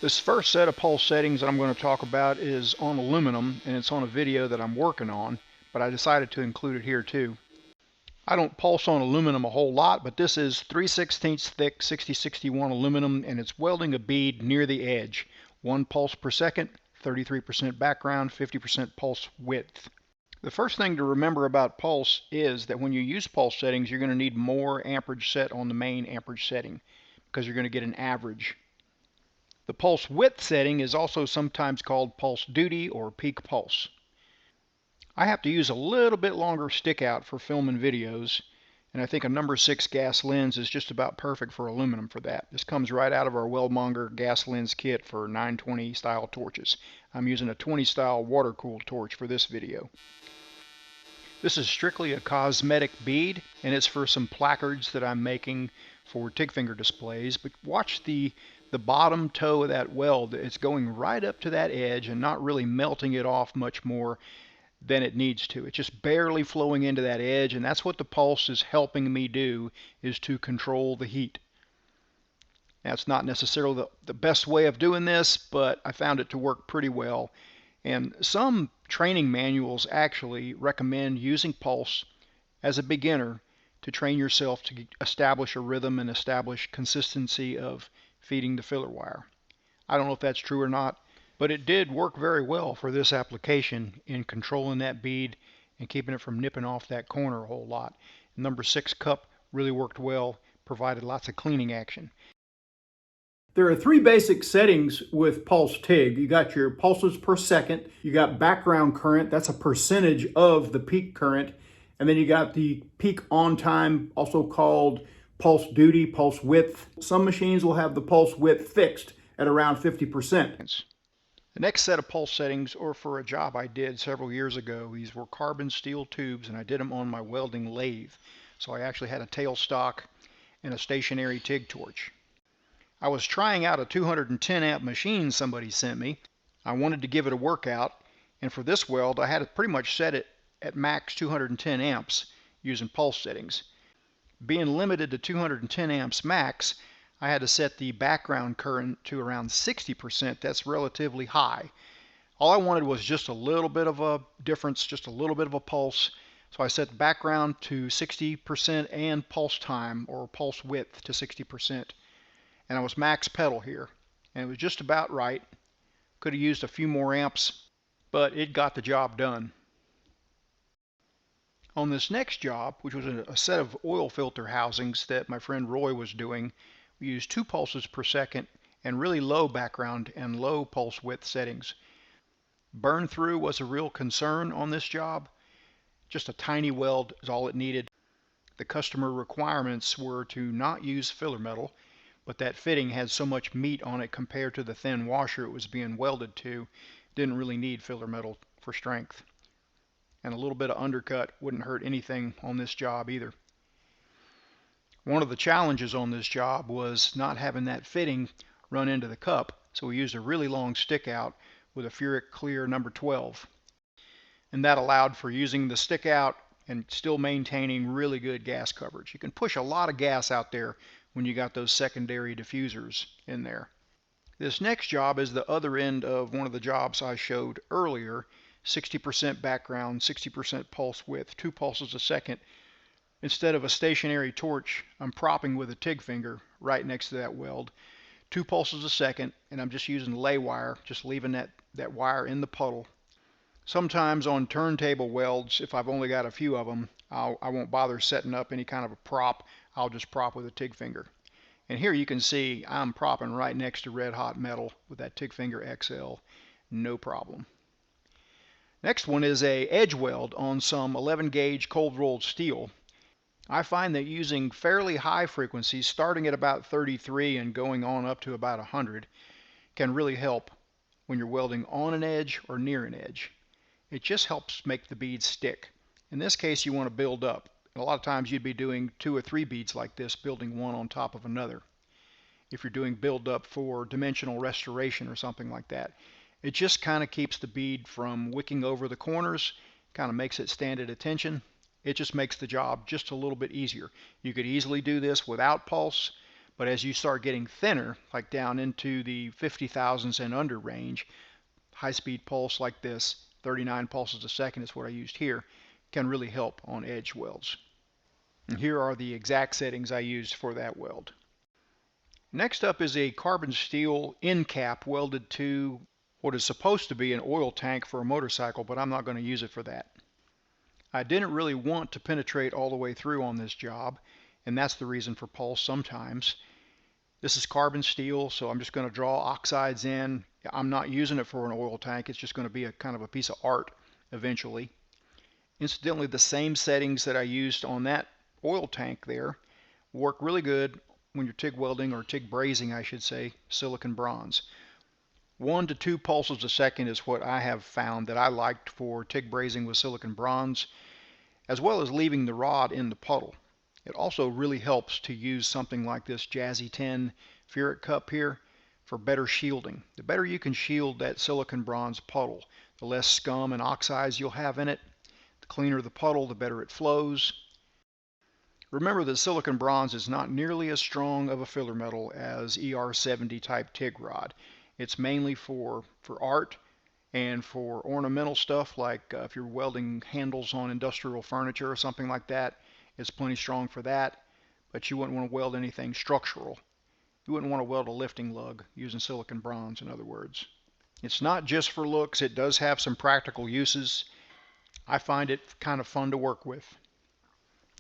This first set of pulse settings that I'm going to talk about is on aluminum, and it's on a video that I'm working on, but I decided to include it here too. I don't pulse on aluminum a whole lot, but this is 3/16 thick 6061 aluminum, and it's welding a bead near the edge. 1 pulse per second, 33% background, 50% pulse width. The first thing to remember about pulse is that when you use pulse settings, you're going to need more amperage set on the main amperage setting because you're going to get an average. The pulse width setting is also sometimes called pulse duty or peak pulse. I have to use a little bit longer stick out for filming videos, and I think a number 6 gas lens is just about perfect for aluminum for that. This comes right out of our Weldmonger gas lens kit for 920 style torches. I'm using a 20 style water-cooled torch for this video. This is strictly a cosmetic bead, and it's for some placards that I'm making for TIG finger displays. But watch the bottom toe of that weld. It's going right up to that edge and not really melting it off much more than it needs to. It's just barely flowing into that edge, and that's what the pulse is helping me do, is to control the heat. That's not necessarily the best way of doing this, but I found it to work pretty well. And some training manuals actually recommend using pulse as a beginner to train yourself to establish a rhythm and establish consistency of feeding the filler wire. I don't know if that's true or not, but it did work very well for this application in controlling that bead and keeping it from nipping off that corner a whole lot. Number 6 cup really worked well, provided lots of cleaning action. There are 3 basic settings with pulse TIG. You got your pulses per second, you got background current, that's a percentage of the peak current, and then you got the peak on time, also called pulse duty, pulse width. Some machines will have the pulse width fixed at around 50%. The next set of pulse settings are for a job I did several years ago. These were carbon steel tubes, and I did them on my welding lathe. So I actually had a tailstock and a stationary TIG torch. I was trying out a 210 amp machine somebody sent me. I wanted to give it a workout, and for this weld I had to pretty much set it at max 210 amps using pulse settings. Being limited to 210 amps max, I had to set the background current to around 60%. That's relatively high. All I wanted was just a little bit of a difference, just a little bit of a pulse. So I set the background to 60% and pulse time or pulse width to 60%. And I was max pedal here. And it was just about right. Could have used a few more amps, but it got the job done. On this next job, which was a set of oil filter housings that my friend Roy was doing, we used 2 pulses per second and really low background and low pulse width settings. Burn through was a real concern on this job. Just a tiny weld is all it needed. The customer requirements were to not use filler metal, but that fitting had so much meat on it compared to the thin washer it was being welded to, didn't really need filler metal for strength. And a little bit of undercut wouldn't hurt anything on this job either. One of the challenges on this job was not having that fitting run into the cup, so we used a really long stick out with a Furic Clear number 12. And that allowed for using the stick out and still maintaining really good gas coverage. You can push a lot of gas out there when you got those secondary diffusers in there. This next job is the other end of one of the jobs I showed earlier. 60% background, 60% pulse width, 2 pulses a second. Instead of a stationary torch, I'm propping with a TIG finger right next to that weld. 2 pulses a second, and I'm just using lay wire, just leaving that wire in the puddle. Sometimes on turntable welds, if I've only got a few of them, I won't bother setting up any kind of a prop. I'll just prop with a TIG finger. And here you can see I'm propping right next to red hot metal with that TIG finger XL. No problem. Next one is a edge weld on some 11 gauge cold rolled steel. I find that using fairly high frequencies, starting at about 33 and going on up to about 100, can really help when you're welding on an edge or near an edge. It just helps make the beads stick. In this case, you want to build up. A lot of times you'd be doing 2 or 3 beads like this, building one on top of another. If you're doing build up for dimensional restoration or something like that, it just kind of keeps the bead from wicking over the corners, kind of makes it stand at attention. It just makes the job just a little bit easier. You could easily do this without pulse, But as you start getting thinner, like down into the 50,000s and under range, high-speed pulse like this, 39 pulses a second is what I used here, can really help on edge welds. And here are the exact settings I used for that weld. Next up is a carbon steel end cap welded to what is supposed to be an oil tank for a motorcycle, but I'm not going to use it for that. I didn't really want to penetrate all the way through on this job, and that's the reason for pulse sometimes. This is carbon steel, so I'm just going to draw oxides in. I'm not using it for an oil tank. It's just going to be a kind of a piece of art eventually. Incidentally, the same settings that I used on that oil tank there work really good when you're TIG welding, or TIG brazing I should say, silicon bronze. 1 to 2 pulses a second is what I have found that I liked for TIG brazing with silicon bronze, as well as leaving the rod in the puddle. It also really helps to use something like this Jazzy 10 ferrite cup here for better shielding. The better you can shield that silicon bronze puddle, the less scum and oxides you'll have in it. The cleaner the puddle, the better it flows. Remember that silicon bronze is not nearly as strong of a filler metal as ER70 type TIG rod. It's mainly for art and for ornamental stuff, like if you're welding handles on industrial furniture or something like that, it's plenty strong for that. But you wouldn't want to weld anything structural. You wouldn't want to weld a lifting lug using silicon bronze, in other words. It's not just for looks. It does have some practical uses. I find it kind of fun to work with.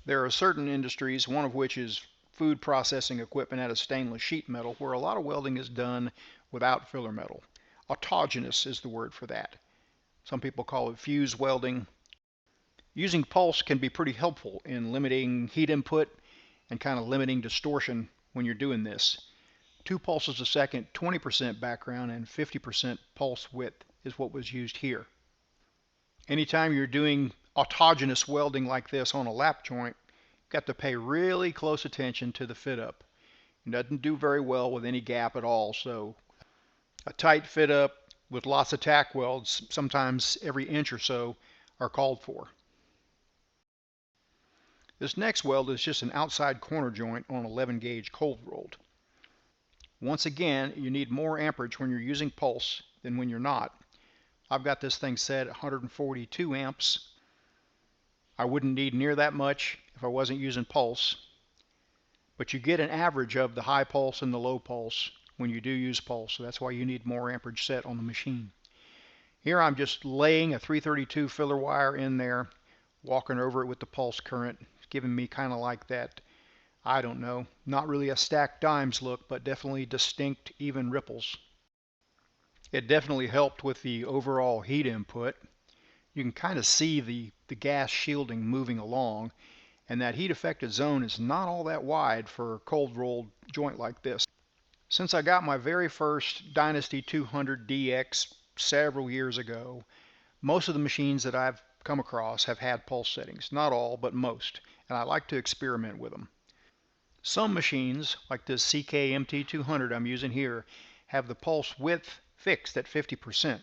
There are certain industries, one of which is food processing equipment out of stainless sheet metal, where a lot of welding is done without filler metal. Autogenous is the word for that. Some people call it fuse welding. Using pulse can be pretty helpful in limiting heat input and kind of limiting distortion when you're doing this. 2 pulses a second, 20% background, and 50% pulse width is what was used here. Anytime you're doing autogenous welding like this on a lap joint, you've got to pay really close attention to the fit up. It doesn't do very well with any gap at all, so a tight fit up with lots of tack welds, sometimes every inch or so, are called for. This next weld is just an outside corner joint on 11 gauge cold rolled. Once again, you need more amperage when you're using pulse than when you're not. I've got this thing set at 142 amps. I wouldn't need near that much if I wasn't using pulse, but you get an average of the high pulse and the low pulse when you do use pulse, so that's why you need more amperage set on the machine. Here I'm just laying a 332 filler wire in there, walking over it with the pulse current, giving me kind of like that, I don't know, not really a stacked dimes look, but definitely distinct even ripples. It definitely helped with the overall heat input. You can kind of see the gas shielding moving along, and that heat affected zone is not all that wide for a cold rolled joint like this. Since I got my very first Dynasty 200 DX several years ago, most of the machines that I've come across have had pulse settings. Not all, but most, and I like to experiment with them. Some machines, like this CK MT200 I'm using here, have the pulse width fixed at 50%.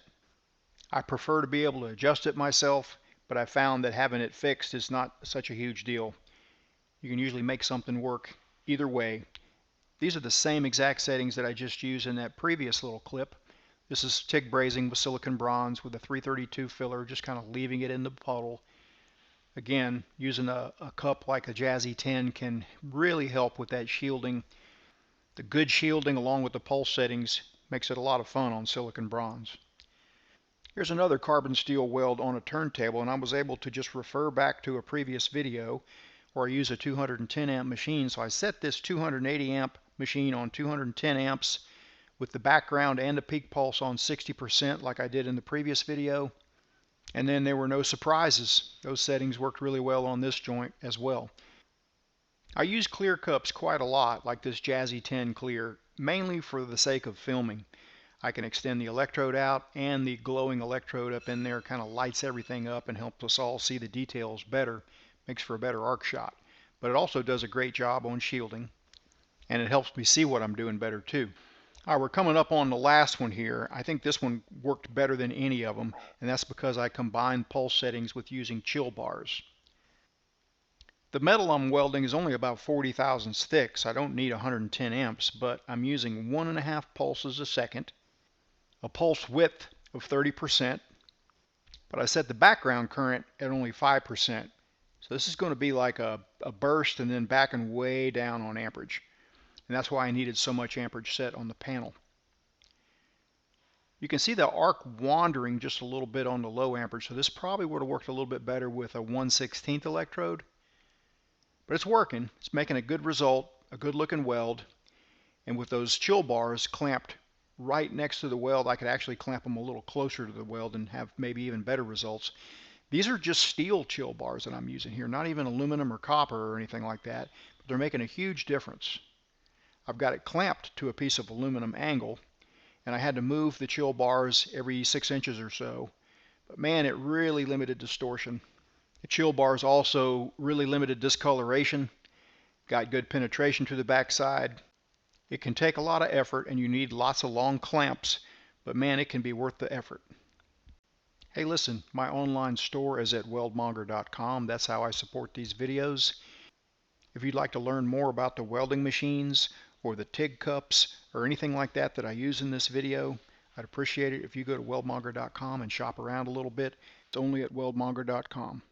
I prefer to be able to adjust it myself, but I found that having it fixed is not such a huge deal. You can usually make something work either way. These are the same exact settings that I just used in that previous little clip. This is TIG brazing with silicon bronze with a 332 filler, just kind of leaving it in the puddle. Again, using a cup like a Jazzy 10 can really help with that shielding. The good shielding along with the pulse settings makes it a lot of fun on silicon bronze. Here's another carbon steel weld on a turntable, and I was able to just refer back to a previous video where I use a 210 amp machine. So I set this 280 amp machine on 210 amps with the background and the peak pulse on 60% like I did in the previous video. And then there were no surprises. Those settings worked really well on this joint as well. I use clear cups quite a lot, like this Jazzy 10 clear, mainly for the sake of filming. I can extend the electrode out, and the glowing electrode up in there kind of lights everything up and helps us all see the details better. Makes for a better arc shot. But it also does a great job on shielding, and it helps me see what I'm doing better too. All right, we're coming up on the last one here. I think this one worked better than any of them, and that's because I combined pulse settings with using chill bars. The metal I'm welding is only about 40 thousandths thick, so I don't need 110 amps, but I'm using 1.5 pulses a second, a pulse width of 30%, but I set the background current at only 5%. So this is going to be like a burst and then backing way down on amperage. And that's why I needed so much amperage set on the panel. You can see the arc wandering just a little bit on the low amperage, so this probably would have worked a little bit better with a 1/16 electrode. But it's working. It's making a good result, a good looking weld. And with those chill bars clamped right next to the weld, I could actually clamp them a little closer to the weld and have maybe even better results. These are just steel chill bars that I'm using here, not even aluminum or copper or anything like that, but they're making a huge difference. I've got it clamped to a piece of aluminum angle, and I had to move the chill bars every 6 inches or so. But man, it really limited distortion. The chill bars also really limited discoloration, got good penetration to the backside. It can take a lot of effort and you need lots of long clamps, but man, it can be worth the effort. Hey, listen, my online store is at weldmonger.com. That's how I support these videos. If you'd like to learn more about the welding machines or the TIG cups or anything like that that I use in this video, I'd appreciate it if you go to weldmonger.com and shop around a little bit. It's only at weldmonger.com.